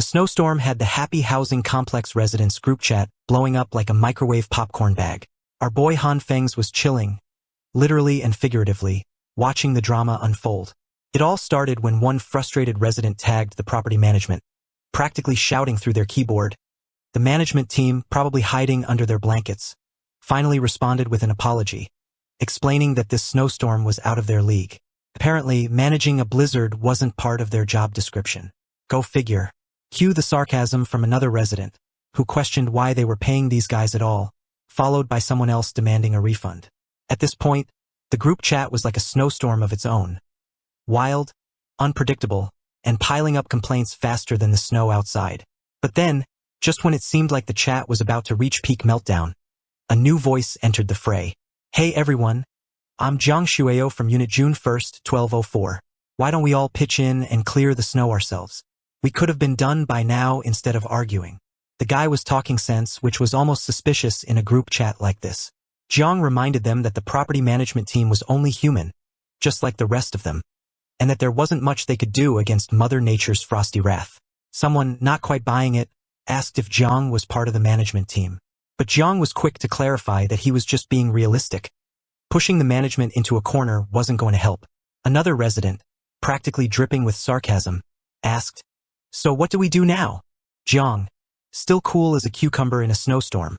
The snowstorm had the happy housing complex residents group chat blowing up like a microwave popcorn bag. Our boy Han Feng's was chilling, literally and figuratively, watching the drama unfold. It all started when one frustrated resident tagged the property management, practically shouting through their keyboard. The management team, probably hiding under their blankets, finally responded with an apology, explaining that this snowstorm was out of their league. Apparently, managing a blizzard wasn't part of their job description. Go figure. Cue the sarcasm from another resident, who questioned why they were paying these guys at all, followed by someone else demanding a refund. At this point, the group chat was like a snowstorm of its own. Wild, unpredictable, and piling up complaints faster than the snow outside. But then, just when it seemed like the chat was about to reach peak meltdown, a new voice entered the fray. Hey everyone, I'm Jiang Shueo from Unit June 1st, 1204. Why don't we all pitch in and clear the snow ourselves? We could have been done by now instead of arguing. The guy was talking sense, which was almost suspicious in a group chat like this. Jiang reminded them that the property management team was only human, just like the rest of them, and that there wasn't much they could do against Mother Nature's frosty wrath. Someone, not quite buying it, asked if Jiang was part of the management team. But Jiang was quick to clarify that he was just being realistic. Pushing the management into a corner wasn't going to help. Another resident, practically dripping with sarcasm, asked, "So what do we do now?" Jiang, still cool as a cucumber in a snowstorm,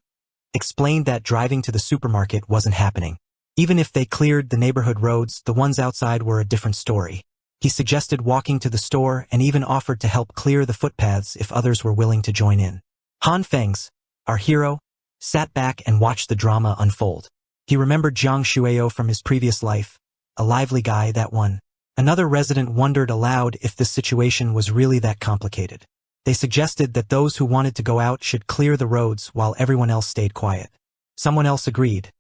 explained that driving to the supermarket wasn't happening. Even if they cleared the neighborhood roads, the ones outside were a different story. He suggested walking to the store and even offered to help clear the footpaths if others were willing to join in. Han Feng's, our hero, sat back and watched the drama unfold. He remembered Jiang Shueo from his previous life, a lively guy, that one. Another resident wondered aloud if this situation was really that complicated. They suggested that those who wanted to go out should clear the roads while everyone else stayed quiet. Someone else agreed,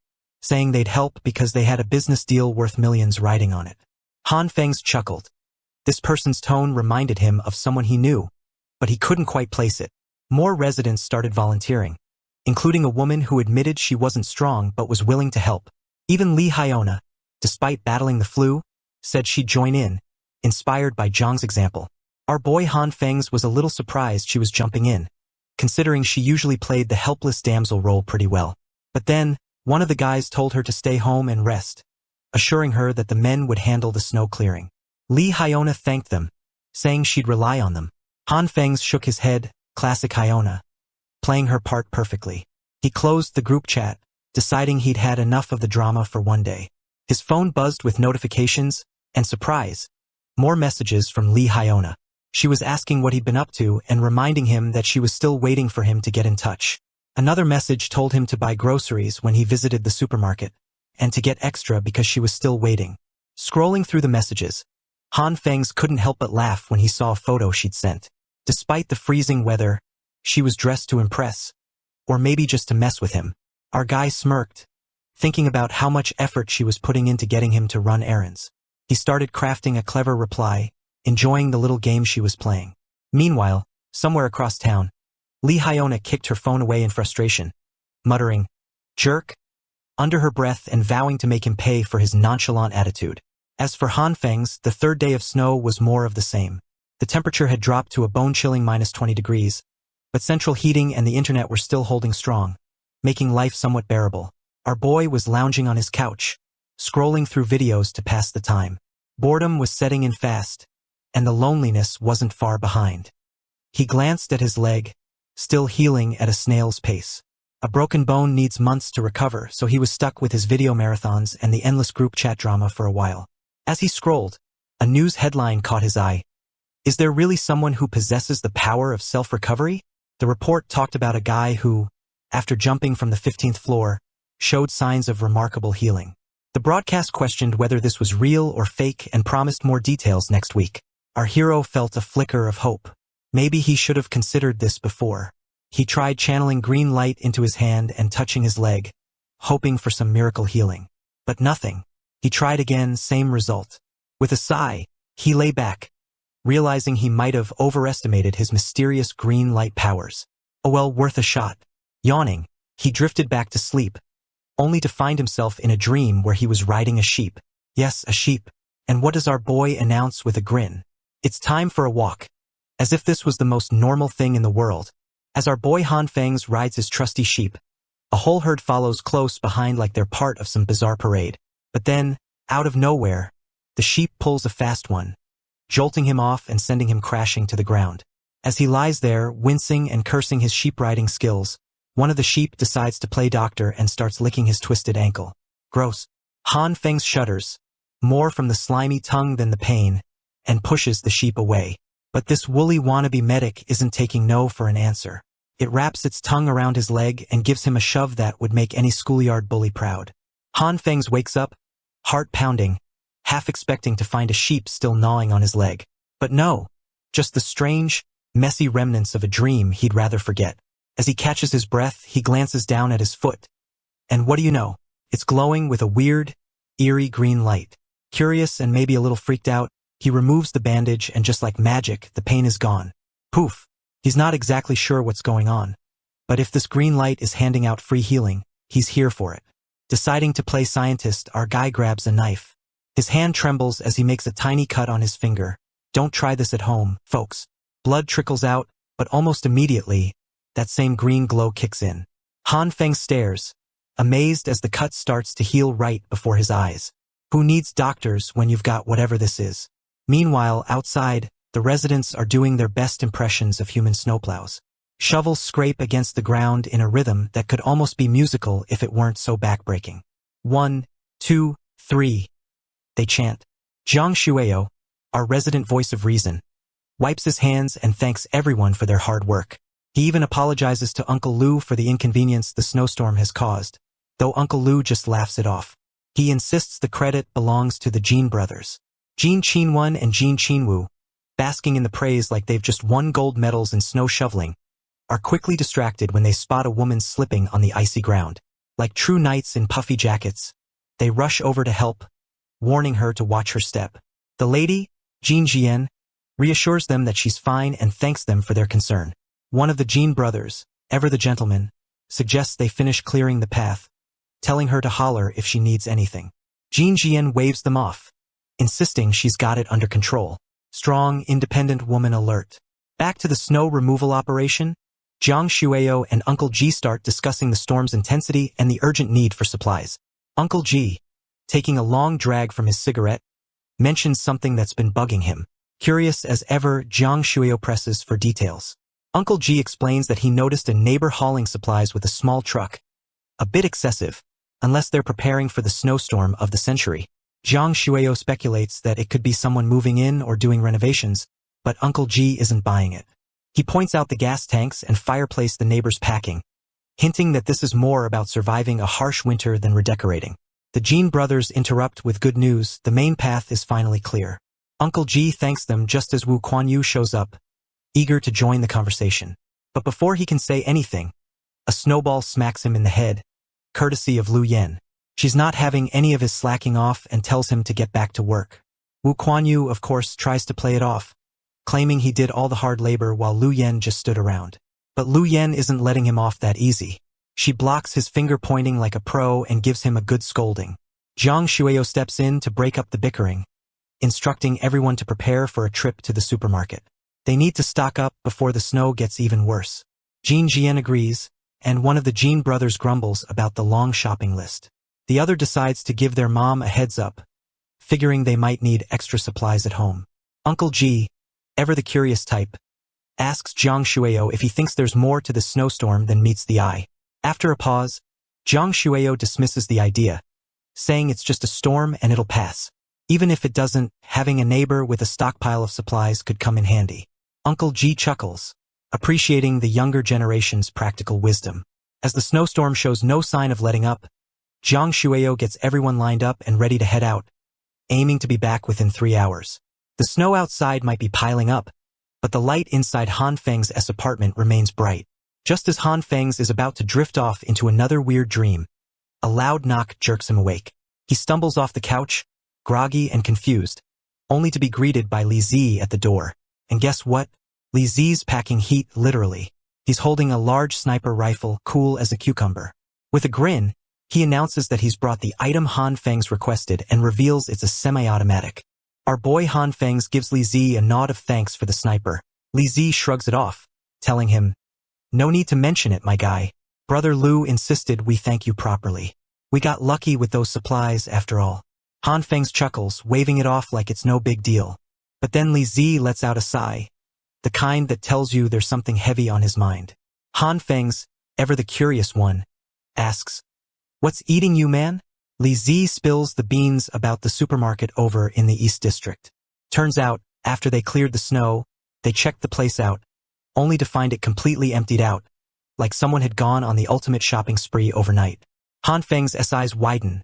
saying they'd help because they had a business deal worth millions riding on it. Han Feng's chuckled. This person's tone reminded him of someone he knew, but he couldn't quite place it. More residents started volunteering, including a woman who admitted she wasn't strong but was willing to help. Even Lee Hyona, despite battling the flu, said she'd join in, inspired by Jiang's example. Our boy Han Feng's was a little surprised she was jumping in, considering she usually played the helpless damsel role pretty well. But then, one of the guys told her to stay home and rest, assuring her that the men would handle the snow clearing. Lee Hyona thanked them, saying she'd rely on them. Han Feng's shook his head, classic Hyona, playing her part perfectly. He closed the group chat, deciding he'd had enough of the drama for one day. His phone buzzed with notifications, and surprise, more messages from Lee Hyona. She was asking what he'd been up to and reminding him that she was still waiting for him to get in touch. Another message told him to buy groceries when he visited the supermarket, and to get extra because she was still waiting. Scrolling through the messages, Han Feng's couldn't help but laugh when he saw a photo she'd sent. Despite the freezing weather, she was dressed to impress, or maybe just to mess with him. Our guy smirked, thinking about how much effort she was putting into getting him to run errands. He started crafting a clever reply, enjoying the little game she was playing. Meanwhile, somewhere across town, Lee Hyona kicked her phone away in frustration, muttering, "Jerk," under her breath and vowing to make him pay for his nonchalant attitude. As for Han Feng's, the third day of snow was more of the same. The temperature had dropped to a bone-chilling -20 degrees, but central heating and the internet were still holding strong, making life somewhat bearable. Our boy was lounging on his couch, scrolling through videos to pass the time. Boredom was setting in fast, and the loneliness wasn't far behind. He glanced at his leg, still healing at a snail's pace. A broken bone needs months to recover, so he was stuck with his video marathons and the endless group chat drama for a while. As he scrolled, a news headline caught his eye. Is there really someone who possesses the power of self-recovery? The report talked about a guy who, after jumping from the 15th floor, showed signs of remarkable healing. The broadcast questioned whether this was real or fake and promised more details next week. Our hero felt a flicker of hope. Maybe he should have considered this before. He tried channeling green light into his hand and touching his leg, hoping for some miracle healing. But nothing. He tried again, same result. With a sigh, he lay back, realizing he might have overestimated his mysterious green light powers. Oh well, worth a shot. Yawning, he drifted back to sleep, only to find himself in a dream where he was riding a sheep. Yes, a sheep. And what does our boy announce with a grin? It's time for a walk. as if this was the most normal thing in the world. As our boy Han Fangs rides his trusty sheep, a whole herd follows close behind like they're part of some bizarre parade. But then, out of nowhere, the sheep pulls a fast one, jolting him off and sending him crashing to the ground. As he lies there, wincing and cursing his sheep-riding skills, one of the sheep decides to play doctor and starts licking his twisted ankle. Gross. Han Fangs shudders, more from the slimy tongue than the pain, and pushes the sheep away. But this woolly wannabe medic isn't taking no for an answer. It wraps its tongue around his leg and gives him a shove that would make any schoolyard bully proud. Han Fangs wakes up, heart pounding, half expecting to find a sheep still gnawing on his leg. But no, just the strange, messy remnants of a dream he'd rather forget. As he catches his breath, he glances down at his foot. And what do you know? It's glowing with a weird, eerie green light. Curious and maybe a little freaked out, he removes the bandage and just like magic, the pain is gone. Poof! He's not exactly sure what's going on. But if this green light is handing out free healing, he's here for it. Deciding to play scientist, our guy grabs a knife. His hand trembles as he makes a tiny cut on his finger. Don't try this at home, folks. Blood trickles out, but almost immediately, that same green glow kicks in. Han Feng stares, amazed as the cut starts to heal right before his eyes. Who needs doctors when you've got whatever this is? Meanwhile, outside, the residents are doing their best impressions of human snowplows. Shovels scrape against the ground in a rhythm that could almost be musical if it weren't so backbreaking. 1, 2, 3. They chant. Jiang Shueo, our resident voice of reason, wipes his hands and thanks everyone for their hard work. He even apologizes to Uncle Lu for the inconvenience the snowstorm has caused, though Uncle Lu just laughs it off. He insists the credit belongs to the Jin brothers. Jin Qinwen and Jin Qinwu, basking in the praise like they've just won gold medals in snow shoveling, are quickly distracted when they spot a woman slipping on the icy ground. Like true knights in puffy jackets, they rush over to help, warning her to watch her step. The lady, Jin Jian, reassures them that she's fine and thanks them for their concern. One of the Jin brothers, ever the gentleman, suggests they finish clearing the path, telling her to holler if she needs anything. Jin Jian waves them off, insisting she's got it under control. Strong, independent woman alert. Back to the snow removal operation, Jiang Shueo and Uncle G start discussing the storm's intensity and the urgent need for supplies. Uncle G, taking a long drag from his cigarette, mentions something that's been bugging him. Curious as ever, Jiang Shueo presses for details. Uncle G explains that he noticed a neighbor hauling supplies with a small truck. A bit excessive, unless they're preparing for the snowstorm of the century. Jiang Shueo speculates that it could be someone moving in or doing renovations, but Uncle G isn't buying it. He points out the gas tanks and fireplace the neighbor's packing, hinting that this is more about surviving a harsh winter than redecorating. The Jin brothers interrupt with good news. The main path is finally clear. Uncle G thanks them just as Wu Kuan-yu shows up, eager to join the conversation. But before he can say anything, a snowball smacks him in the head, courtesy of Lu Yen. She's not having any of his slacking off and tells him to get back to work. Wu Kuan-yu, of course, tries to play it off, claiming he did all the hard labor while Lu Yen just stood around. But Lu Yen isn't letting him off that easy. She blocks his finger pointing like a pro and gives him a good scolding. Jiang Shueo steps in to break up the bickering, instructing everyone to prepare for a trip to the supermarket. They need to stock up before the snow gets even worse. Jin Jian agrees, and one of the Jin brothers grumbles about the long shopping list. The other decides to give their mom a heads up, figuring they might need extra supplies at home. Uncle G, ever the curious type, asks Jiang Shueo if he thinks there's more to the snowstorm than meets the eye. After a pause, Jiang Shueo dismisses the idea, saying it's just a storm and it'll pass. Even if it doesn't, having a neighbor with a stockpile of supplies could come in handy. Uncle G chuckles, appreciating the younger generation's practical wisdom. As the snowstorm shows no sign of letting up, Jiang Shueo gets everyone lined up and ready to head out, aiming to be back within 3 hours. The snow outside might be piling up, but the light inside Han Feng's apartment remains bright. Just as Han Feng's is about to drift off into another weird dream, a loud knock jerks him awake. He stumbles off the couch, groggy and confused, only to be greeted by Li Zi at the door. And guess what? Li Zi's packing heat literally. He's holding a large sniper rifle, cool as a cucumber. With a grin, he announces that he's brought the item Han Feng's requested and reveals it's a semi-automatic. Our boy Han Feng's gives Li Zi a nod of thanks for the sniper, Li Zi shrugs it off, telling him, "No need to mention it, my guy. Brother Lu insisted we thank you properly. We got lucky with those supplies after all." Han Feng's chuckles, waving it off like it's no big deal. But then Li Zi lets out a sigh, the kind that tells you there's something heavy on his mind. Han Feng's, ever the curious one, asks, "What's eating you, man?" Li Zi spills the beans about the supermarket over in the East District. Turns out, after they cleared the snow, they checked the place out, only to find it completely emptied out, like someone had gone on the ultimate shopping spree overnight. Han Feng's eyes widen.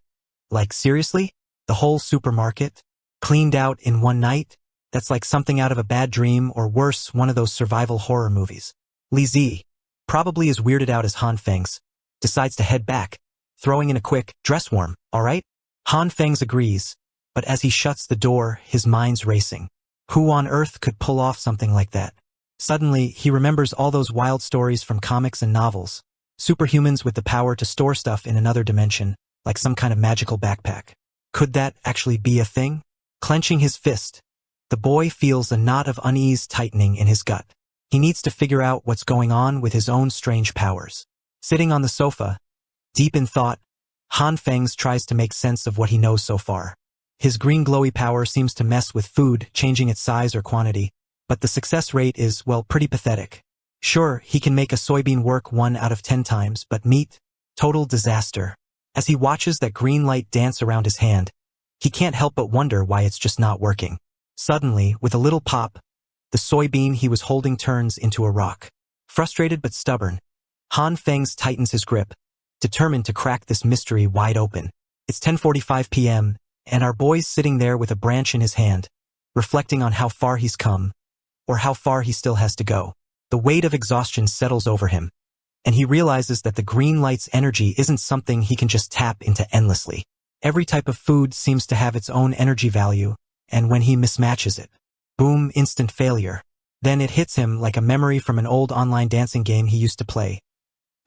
Like, seriously? The whole supermarket? Cleaned out in one night? That's like something out of a bad dream, or worse, one of those survival horror movies. Li Zi, probably as weirded out as Han Feng's, decides to head back, throwing in a quick, "Dress warm, alright?" Han Feng's agrees, but as he shuts the door, his mind's racing. Who on earth could pull off something like that? Suddenly, he remembers all those wild stories from comics and novels. Superhumans with the power to store stuff in another dimension, like some kind of magical backpack. Could that actually be a thing? Clenching his fist, the boy feels a knot of unease tightening in his gut. He needs to figure out what's going on with his own strange powers. Sitting on the sofa, deep in thought, Han Feng's tries to make sense of what he knows so far. His green glowy power seems to mess with food, changing its size or quantity, but the success rate is, well, pretty pathetic. Sure, he can make a soybean work 1 out of 10 times, but meat? Total disaster. As he watches that green light dance around his hand, he can't help but wonder why it's just not working. Suddenly, with a little pop, the soybean he was holding turns into a rock. Frustrated but stubborn, Han Feng's tightens his grip, determined to crack this mystery wide open. It's 10:45 p.m., and our boy's sitting there with a branch in his hand, reflecting on how far he's come, or how far he still has to go. The weight of exhaustion settles over him, and he realizes that the green light's energy isn't something he can just tap into endlessly. Every type of food seems to have its own energy value, and when he mismatches it, boom, instant failure. Then it hits him like a memory from an old online dancing game he used to play.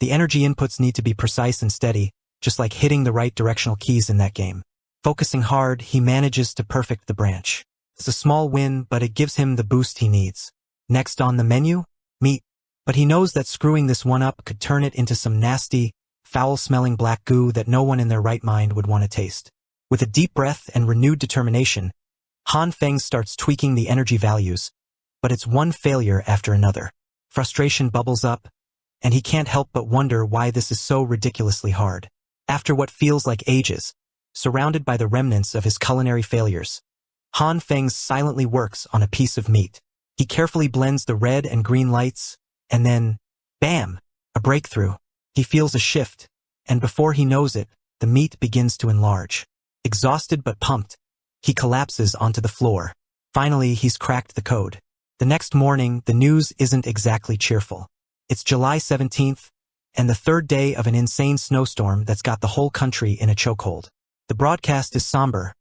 The energy inputs need to be precise and steady, just like hitting the right directional keys in that game. Focusing hard, he manages to perfect the branch. It's a small win, but it gives him the boost he needs. Next on the menu? Meat. But he knows that screwing this one up could turn it into some nasty, foul-smelling black goo that no one in their right mind would want to taste. With a deep breath and renewed determination, Han Feng starts tweaking the energy values, but it's one failure after another. Frustration bubbles up, and he can't help but wonder why this is so ridiculously hard. After what feels like ages, surrounded by the remnants of his culinary failures, Han Feng silently works on a piece of meat. He carefully blends the red and green lights, and then, bam, a breakthrough. He feels a shift, and before he knows it, the meat begins to enlarge. Exhausted but pumped, he collapses onto the floor. Finally, he's cracked the code. The next morning, the news isn't exactly cheerful. It's July 17th, and the third day of an insane snowstorm that's got the whole country in a chokehold. The broadcast is somber,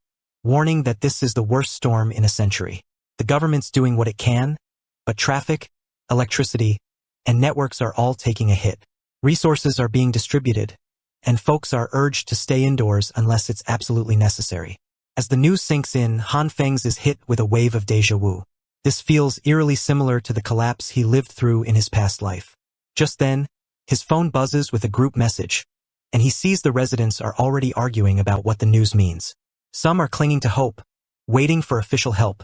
warning that this is the worst storm in a century. The government's doing what it can, but traffic, electricity, and networks are all taking a hit. Resources are being distributed, and folks are urged to stay indoors unless it's absolutely necessary. As the news sinks in, Han Feng's is hit with a wave of déjà vu. This feels eerily similar to the collapse he lived through in his past life. Just then, his phone buzzes with a group message, and he sees the residents are already arguing about what the news means. Some are clinging to hope, waiting for official help,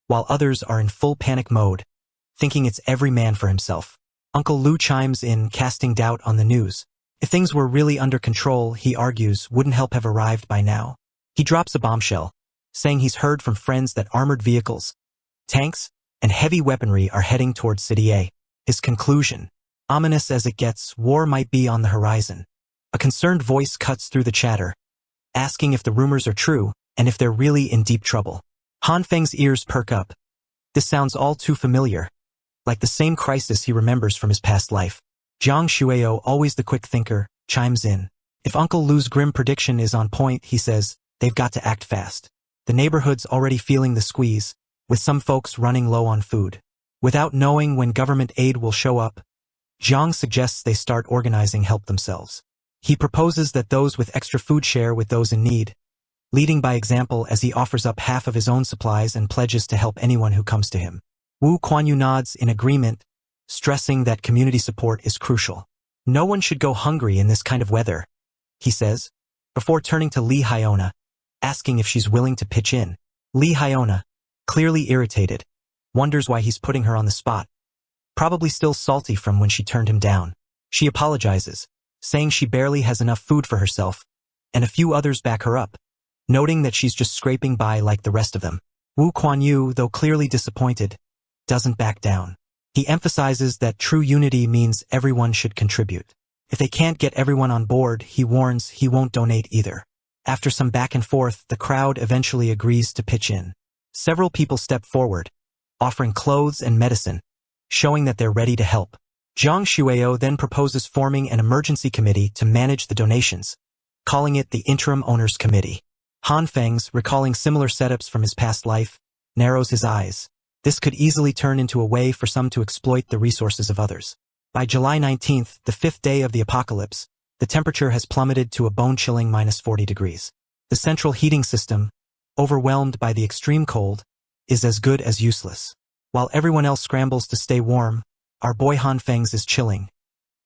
while others are in full panic mode, thinking it's every man for himself. Uncle Lu chimes in, casting doubt on the news. If things were really under control, he argues, wouldn't help have arrived by now. He drops a bombshell, saying he's heard from friends that armored vehicles, tanks, and heavy weaponry are heading towards City A. His conclusion, ominous as it gets, war might be on the horizon. A concerned voice cuts through the chatter, asking if the rumors are true and if they're really in deep trouble. Han Feng's ears perk up. This sounds all too familiar, like the same crisis he remembers from his past life. Jiang Shueo, always the quick thinker, chimes in. If Uncle Lu's grim prediction is on point, he says, they've got to act fast. The neighborhood's already feeling the squeeze, with some folks running low on food. Without knowing when government aid will show up, Jiang suggests they start organizing help themselves. He proposes that those with extra food share with those in need, leading by example as he offers up half of his own supplies and pledges to help anyone who comes to him. Wu Kuanyu nods in agreement, stressing that community support is crucial. No one should go hungry in this kind of weather, he says, before turning to Lee Hyona, asking if she's willing to pitch in. Lee Hyona, clearly irritated, wonders why he's putting her on the spot. Probably still salty from when she turned him down. She apologizes, saying she barely has enough food for herself, and a few others back her up, noting that she's just scraping by like the rest of them. Wu Kuanyu, though clearly disappointed, doesn't back down. He emphasizes that true unity means everyone should contribute. If they can't get everyone on board, he warns he won't donate either. After some back and forth, the crowd eventually agrees to pitch in. Several people step forward, offering clothes and medicine, showing that they're ready to help. Jiang Shueo then proposes forming an emergency committee to manage the donations, calling it the Interim Owners Committee. Han Feng's, recalling similar setups from his past life, narrows his eyes. This could easily turn into a way for some to exploit the resources of others. By July 19th, the 5th day of the apocalypse, the temperature has plummeted to a bone-chilling -40 degrees. The central heating system, overwhelmed by the extreme cold, is as good as useless. While everyone else scrambles to stay warm, our boy Han Feng's is chilling,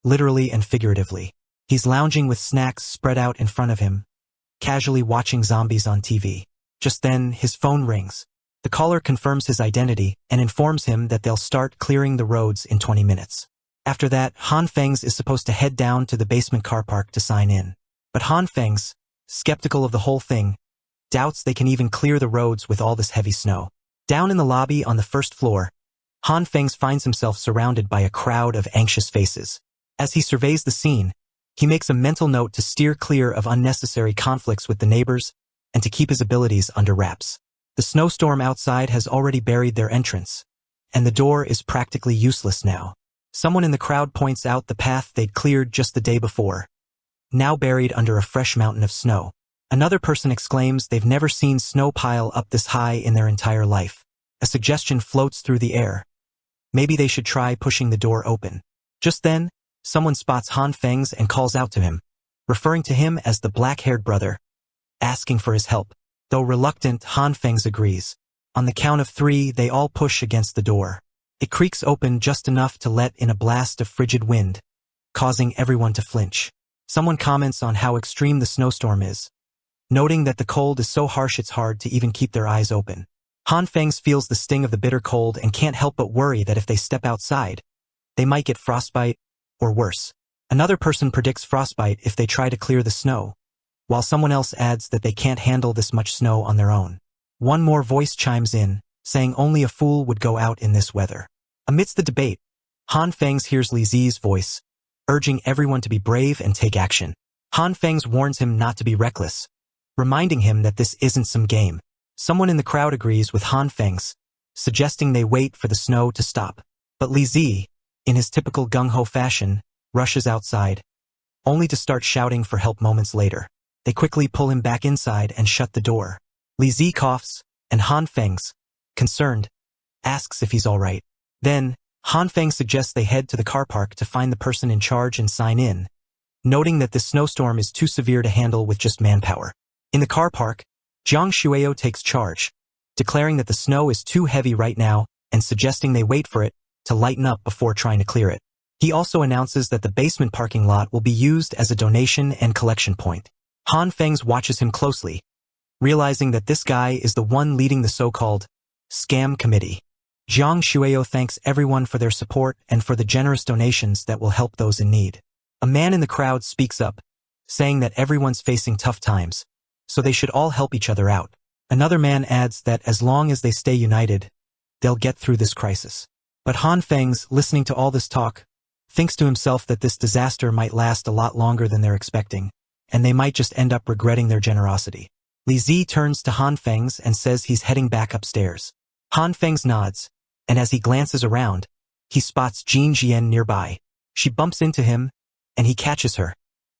literally and figuratively. He's lounging with snacks spread out in front of him, casually watching zombies on TV. Just then, his phone rings. The caller confirms his identity and informs him that they'll start clearing the roads in 20 minutes. After that, Han Feng's is supposed to head down to the basement car park to sign in. But Han Feng's, skeptical of the whole thing, doubts they can even clear the roads with all this heavy snow. Down in the lobby on the first floor, Han Feng's finds himself surrounded by a crowd of anxious faces. As he surveys the scene, he makes a mental note to steer clear of unnecessary conflicts with the neighbors and to keep his abilities under wraps. The snowstorm outside has already buried their entrance, and the door is practically useless now. Someone in the crowd points out the path they'd cleared just the day before, now buried under a fresh mountain of snow. Another person exclaims they've never seen snow pile up this high in their entire life. A suggestion floats through the air. Maybe they should try pushing the door open. Just then, someone spots Han Feng's and calls out to him, referring to him as the black-haired brother, asking for his help. Though reluctant, Han Feng's agrees. On the count of 3, they all push against the door. It creaks open just enough to let in a blast of frigid wind, causing everyone to flinch. Someone comments on how extreme the snowstorm is, noting that the cold is so harsh it's hard to even keep their eyes open. Han Feng's feels the sting of the bitter cold and can't help but worry that if they step outside, they might get frostbite, or worse. Another person predicts frostbite if they try to clear the snow, while someone else adds that they can't handle this much snow on their own. One more voice chimes in, saying only a fool would go out in this weather. Amidst the debate, Han Feng's hears Li Zi's voice, urging everyone to be brave and take action. Han Feng's warns him not to be reckless, reminding him that this isn't some game. Someone in the crowd agrees with Han Feng's, suggesting they wait for the snow to stop. But Li Zi, in his typical gung-ho fashion, rushes outside, only to start shouting for help moments later. They quickly pull him back inside and shut the door. Li Zi coughs, and Han Feng's, concerned, asks if he's all right. Then, Han Feng suggests they head to the car park to find the person in charge and sign in, noting that this snowstorm is too severe to handle with just manpower. In the car park, Jiang Shueo takes charge, declaring that the snow is too heavy right now and suggesting they wait for it to lighten up before trying to clear it. He also announces that the basement parking lot will be used as a donation and collection point. Han Feng's watches him closely, realizing that this guy is the one leading the so-called scam committee. Jiang Shueo thanks everyone for their support and for the generous donations that will help those in need. A man in the crowd speaks up, saying that everyone's facing tough times, so they should all help each other out. Another man adds that as long as they stay united, they'll get through this crisis. But Han Feng's, listening to all this talk, thinks to himself that this disaster might last a lot longer than they're expecting, and they might just end up regretting their generosity. Li Zi turns to Han Feng's and says he's heading back upstairs. Han Feng's nods, and as he glances around, he spots Jin Jian nearby. She bumps into him, and he catches her,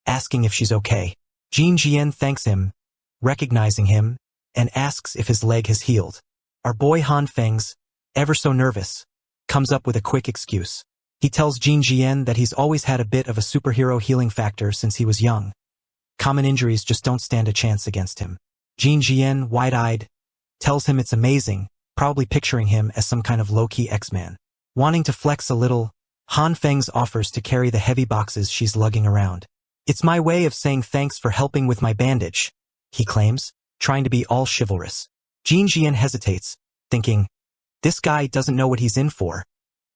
asking if she's okay. Jin Jian thanks him, recognizing him, and asks if his leg has healed. Our boy Han Feng's, ever so nervous, comes up with a quick excuse. He tells Jin Jian that he's always had a bit of a superhero healing factor since he was young. Common injuries just don't stand a chance against him. Jin Jian, wide-eyed, tells him it's amazing probably picturing him as some kind of low-key X-Man. Wanting to flex a little, Han Feng's offers to carry the heavy boxes she's lugging around. "It's my way of saying thanks for helping with my bandage," he claims, trying to be all chivalrous. Jin Jian hesitates, thinking, this guy doesn't know what he's in for.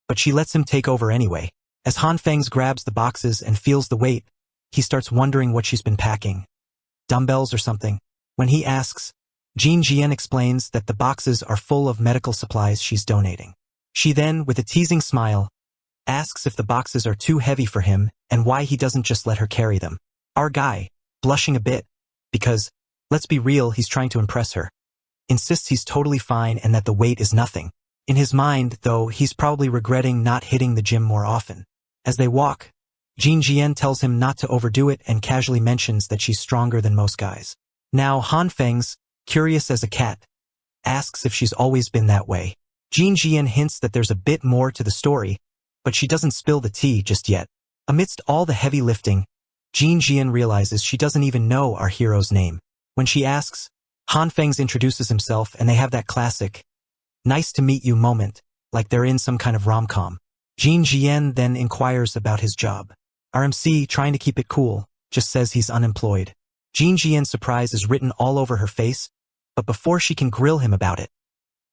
But she lets him take over anyway. As Han Feng grabs the boxes and feels the weight, he starts wondering what she's been packing. Dumbbells or something. When he asks, Jin Jian explains that the boxes are full of medical supplies she's donating. She then, with a teasing smile, asks if the boxes are too heavy for him and why he doesn't just let her carry them. Our guy, blushing a bit, because, let's be real, he's trying to impress her, insists he's totally fine and that the weight is nothing. In his mind, though, he's probably regretting not hitting the gym more often. As they walk, Jin Jian tells him not to overdo it and casually mentions that she's stronger than most guys. Now Han Feng's, curious as a cat, asks if she's always been that way. Jin Jian hints that there's a bit more to the story, but she doesn't spill the tea just yet. Amidst all the heavy lifting, Jin Jian realizes she doesn't even know our hero's name. When she asks, Han Feng's introduces himself and they have that classic, nice to meet you moment, like they're in some kind of rom-com. Jin Jian then inquires about his job. RMC, trying to keep it cool, just says he's unemployed. Jin Jian's surprise is written all over her face, but before she can grill him about it,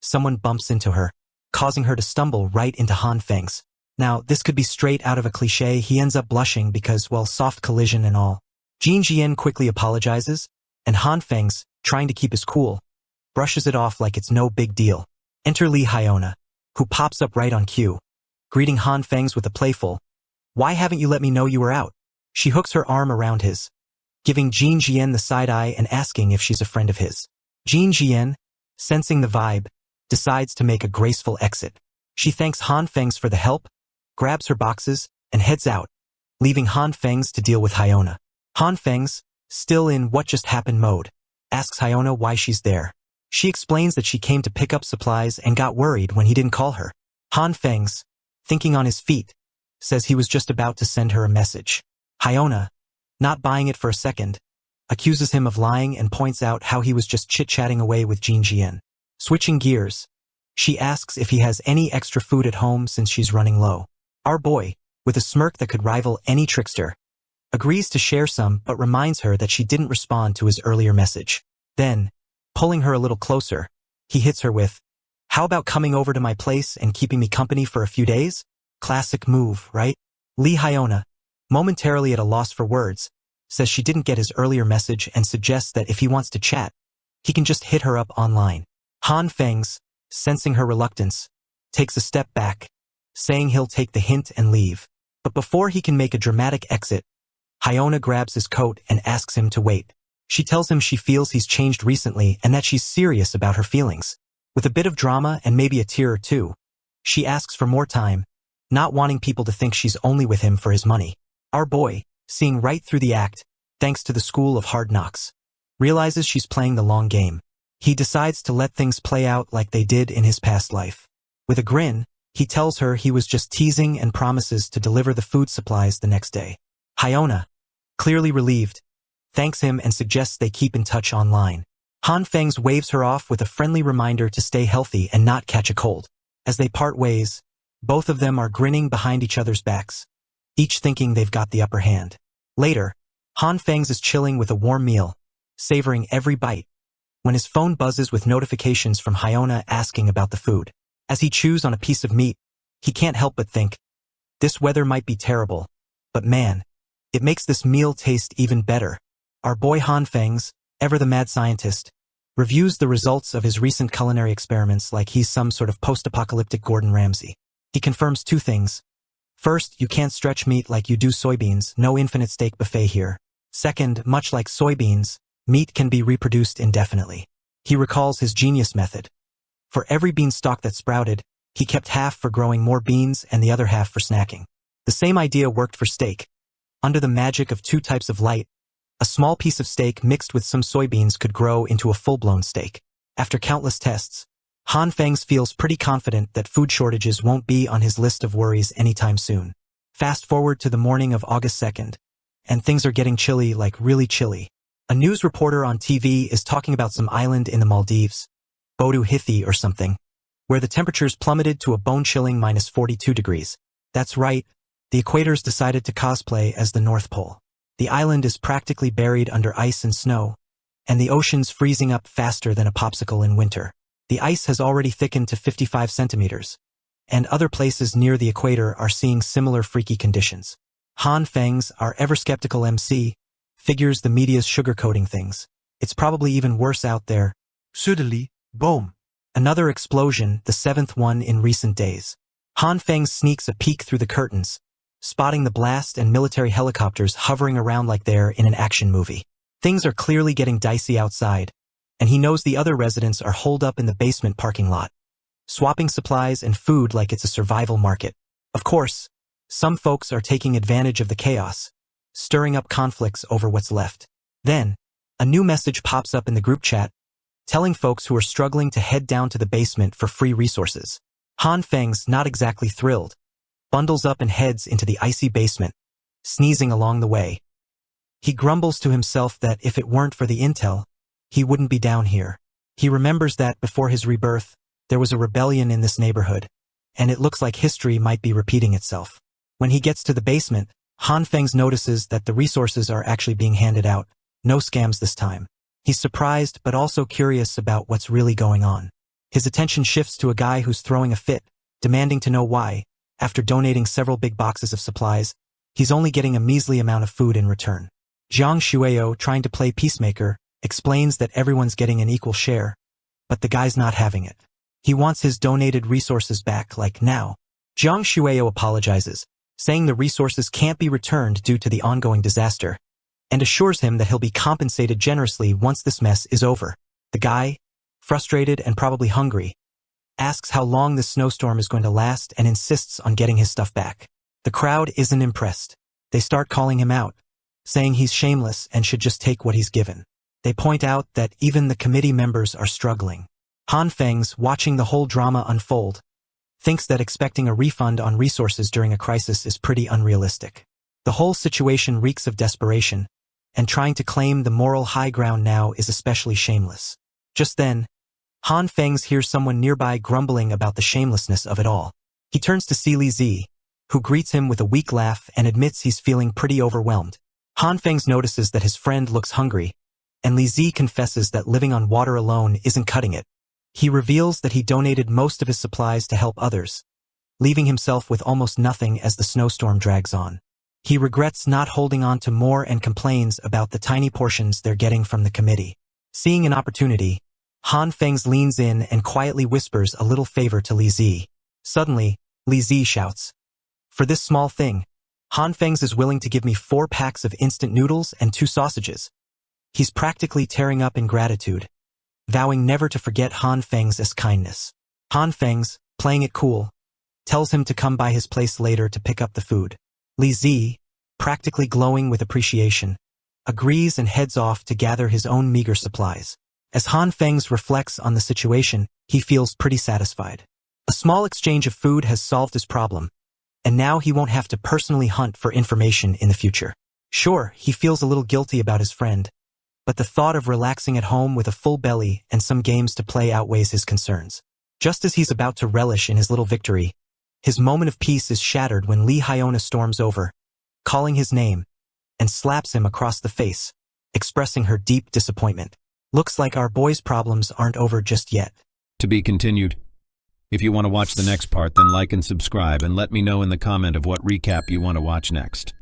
someone bumps into her, causing her to stumble right into Han Feng's. Now, this could be straight out of a cliché. He ends up blushing because, well, soft collision and all. Jin Jian quickly apologizes, and Han Feng's, trying to keep his cool, brushes it off like it's no big deal. Enter Lee Hyona, who pops up right on cue, greeting Han Feng's with a playful, "Why haven't you let me know you were out?" She hooks her arm around his, giving Jin Jian the side eye and asking if she's a friend of his. Jin Jian, sensing the vibe, decides to make a graceful exit. She thanks Han Feng's for the help, grabs her boxes, and heads out, leaving Han Feng's to deal with Hyona. Han Feng's, still in what just happened mode, asks Hyona why she's there. She explains that she came to pick up supplies and got worried when he didn't call her. Han Feng's, thinking on his feet, says he was just about to send her a message. Hyona, not buying it for a second, accuses him of lying and points out how he was just chit-chatting away with Jin Jian. Switching gears, she asks if he has any extra food at home since she's running low. Our boy, with a smirk that could rival any trickster, agrees to share some but reminds her that she didn't respond to his earlier message. Then, pulling her a little closer, he hits her with, "How about coming over to my place and keeping me company for a few days?" Classic move, right? Lee Hyona, momentarily at a loss for words, says she didn't get his earlier message and suggests that if he wants to chat, he can just hit her up online. Han Feng's, sensing her reluctance, takes a step back, saying he'll take the hint and leave. But before he can make a dramatic exit, Hyona grabs his coat and asks him to wait. She tells him she feels he's changed recently and that she's serious about her feelings. With a bit of drama and maybe a tear or two, she asks for more time, not wanting people to think she's only with him for his money. Our boy, seeing right through the act, thanks to the school of hard knocks, realizes she's playing the long game. He decides to let things play out like they did in his past life. With a grin, he tells her he was just teasing and promises to deliver the food supplies the next day. Hyona, clearly relieved, thanks him and suggests they keep in touch online. Han Feng's waves her off with a friendly reminder to stay healthy and not catch a cold. As they part ways, both of them are grinning behind each other's backs, each thinking they've got the upper hand. Later, Han Feng's is chilling with a warm meal, savoring every bite, when his phone buzzes with notifications from Hyona asking about the food. As he chews on a piece of meat, he can't help but think, this weather might be terrible, but man, it makes this meal taste even better. Our boy Han Feng's, ever the mad scientist, reviews the results of his recent culinary experiments like he's some sort of post-apocalyptic Gordon Ramsay. He confirms two things. First, you can't stretch meat like you do soybeans, no infinite steak buffet here. Second, much like soybeans, meat can be reproduced indefinitely. He recalls his genius method. For every beanstalk that sprouted, he kept half for growing more beans and the other half for snacking. The same idea worked for steak. Under the magic of two types of light, a small piece of steak mixed with some soybeans could grow into a full-blown steak. After countless tests, Han Feng's feels pretty confident that food shortages won't be on his list of worries anytime soon. Fast forward to the morning of August 2nd, and things are getting chilly, like really chilly. A news reporter on TV is talking about some island in the Maldives, Bodu Hithi or something, where the temperatures plummeted to a bone-chilling -42 degrees. That's right, the equators decided to cosplay as the North Pole. The island is practically buried under ice and snow, and the ocean's freezing up faster than a popsicle in winter. The ice has already thickened to 55 centimeters, and other places near the equator are seeing similar freaky conditions. Han Feng's, our ever-skeptical MC, figures the media's sugarcoating things. It's probably even worse out there. Suddenly, boom. Another explosion, the 7th one in recent days. Han Feng sneaks a peek through the curtains, spotting the blast and military helicopters hovering around like they're in an action movie. Things are clearly getting dicey outside, and he knows the other residents are holed up in the basement parking lot, swapping supplies and food like it's a survival market. Of course, some folks are taking advantage of the chaos, stirring up conflicts over what's left. Then, a new message pops up in the group chat, telling folks who are struggling to head down to the basement for free resources. Han Feng's, not exactly thrilled, bundles up and heads into the icy basement, sneezing along the way. He grumbles to himself that if it weren't for the intel, he wouldn't be down here. He remembers that before his rebirth, there was a rebellion in this neighborhood, and it looks like history might be repeating itself. When he gets to the basement, Han Feng's notices that the resources are actually being handed out. No scams this time. He's surprised but also curious about what's really going on. His attention shifts to a guy who's throwing a fit, demanding to know why, after donating several big boxes of supplies, he's only getting a measly amount of food in return. Jiang Shueyo, trying to play peacemaker, explains that everyone's getting an equal share, but the guy's not having it. He wants his donated resources back, like now. Jiang Shueyo apologizes, saying the resources can't be returned due to the ongoing disaster, and assures him that he'll be compensated generously once this mess is over. The guy, frustrated and probably hungry, asks how long this snowstorm is going to last and insists on getting his stuff back. The crowd isn't impressed. They start calling him out, saying he's shameless and should just take what he's given. They point out that even the committee members are struggling. Han Feng's, watching the whole drama unfold, thinks that expecting a refund on resources during a crisis is pretty unrealistic. The whole situation reeks of desperation, and trying to claim the moral high ground now is especially shameless. Just then, Han Feng's hears someone nearby grumbling about the shamelessness of it all. He turns to see Li Zi, who greets him with a weak laugh and admits he's feeling pretty overwhelmed. Han Feng's notices that his friend looks hungry, and Li Zi confesses that living on water alone isn't cutting it. He reveals that he donated most of his supplies to help others, leaving himself with almost nothing as the snowstorm drags on. He regrets not holding on to more and complains about the tiny portions they're getting from the committee. Seeing an opportunity, Han Feng's leans in and quietly whispers a little favor to Li Zi. Suddenly, Li Zi shouts, "For this small thing, Han Feng's is willing to give me 4 packs of instant noodles and 2 sausages." He's practically tearing up in gratitude, vowing never to forget Han Feng's kindness. Han Feng's, playing it cool, tells him to come by his place later to pick up the food. Li Zi, practically glowing with appreciation, agrees and heads off to gather his own meager supplies. As Han Feng's reflects on the situation, he feels pretty satisfied. A small exchange of food has solved his problem, and now he won't have to personally hunt for information in the future. Sure, he feels a little guilty about his friend, but the thought of relaxing at home with a full belly and some games to play outweighs his concerns. Just as he's about to relish in his little victory, his moment of peace is shattered when Li Hyona storms over, calling his name, and slaps him across the face, expressing her deep disappointment. Looks like our boy's problems aren't over just yet. To be continued. If you want to watch the next part, then like and subscribe and let me know in the comment of what recap you want to watch next.